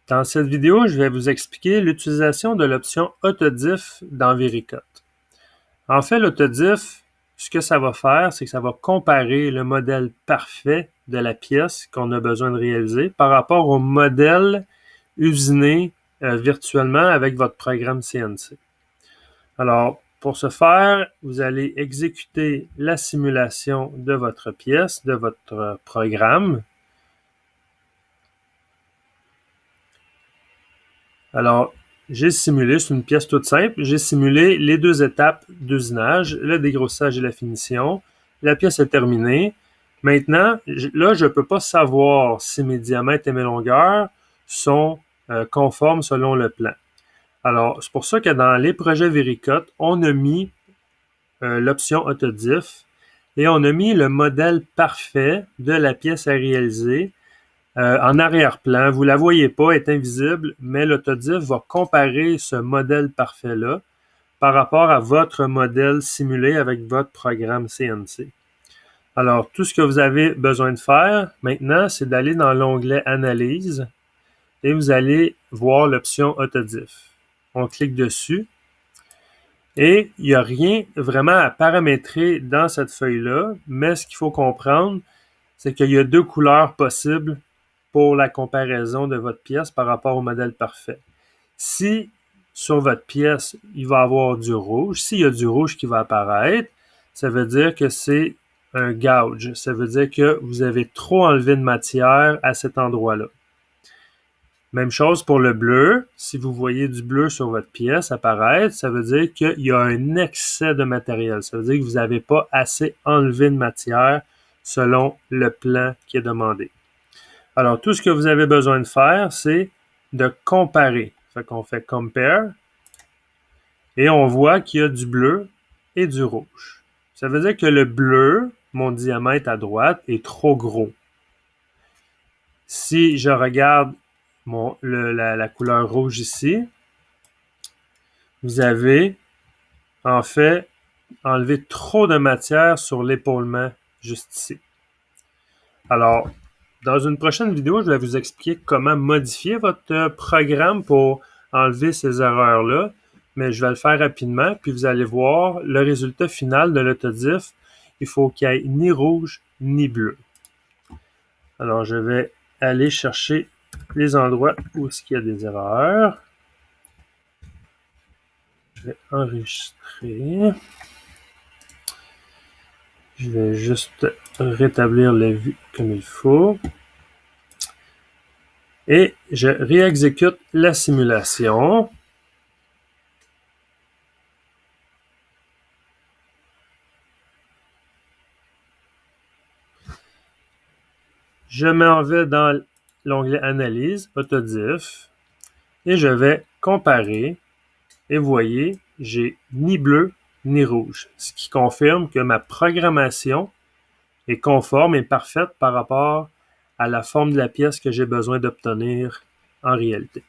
Dans cette vidéo, je vais vous expliquer l'utilisation de l'option Autodiff dans VeriCut. En fait, l'Autodiff, ce que ça va faire, c'est que ça va comparer le modèle parfait de la pièce qu'on a besoin de réaliser par rapport au modèle usiné virtuellement avec votre programme CNC. Alors, pour ce faire, vous allez exécuter la simulation de votre pièce, de votre programme. Alors, j'ai simulé, c'est une pièce toute simple, j'ai simulé les deux étapes d'usinage, le dégrossage et la finition. La pièce est terminée. Maintenant, là, je ne peux pas savoir si mes diamètres et mes longueurs sont conformes selon le plan. Alors, c'est pour ça que dans les projets VeriCut, on a mis l'option Autodiff et on a mis le modèle parfait de la pièce à réaliser en arrière-plan. Vous ne la voyez pas, elle est invisible, mais l'Autodiff va comparer ce modèle parfait-là par rapport à votre modèle simulé avec votre programme CNC. Alors, tout ce que vous avez besoin de faire maintenant, c'est d'aller dans l'onglet Analyse et vous allez voir l'option Autodiff. On clique dessus et il n'y a rien vraiment à paramétrer dans cette feuille-là, mais ce qu'il faut comprendre, c'est qu'il y a deux couleurs possibles pour la comparaison de votre pièce par rapport au modèle parfait. Si sur votre pièce, il va y avoir du rouge, s'il y a du rouge qui va apparaître, ça veut dire que c'est un gouge. Ça veut dire que vous avez trop enlevé de matière à cet endroit-là. Même chose pour le bleu. Si vous voyez du bleu sur votre pièce apparaître, ça veut dire qu'il y a un excès de matériel. Ça veut dire que vous n'avez pas assez enlevé de matière selon le plan qui est demandé. Alors, tout ce que vous avez besoin de faire, c'est de comparer. Fait qu'on fait Compare et on voit qu'il y a du bleu et du rouge. Ça veut dire que le bleu, mon diamètre à droite, est trop gros. Si je regarde la couleur rouge ici, vous avez en fait enlevé trop de matière sur l'épaulement juste ici. Alors, dans une prochaine vidéo, je vais vous expliquer comment modifier votre programme pour enlever ces erreurs-là, mais je vais le faire rapidement, puis vous allez voir le résultat final de l'Autodiff. Il faut qu'il n'y ait ni rouge ni bleu. Alors, je vais aller chercher les endroits où il y a des erreurs. Je vais enregistrer. Je vais juste rétablir la vue comme il faut. Et je réexécute la simulation. Je m'en vais dans l'onglet Analyse, Autodiff, et je vais comparer. Et vous voyez, j'ai ni bleu ni rouge, ce qui confirme que ma programmation est conforme et parfaite par rapport à la forme de la pièce que j'ai besoin d'obtenir en réalité.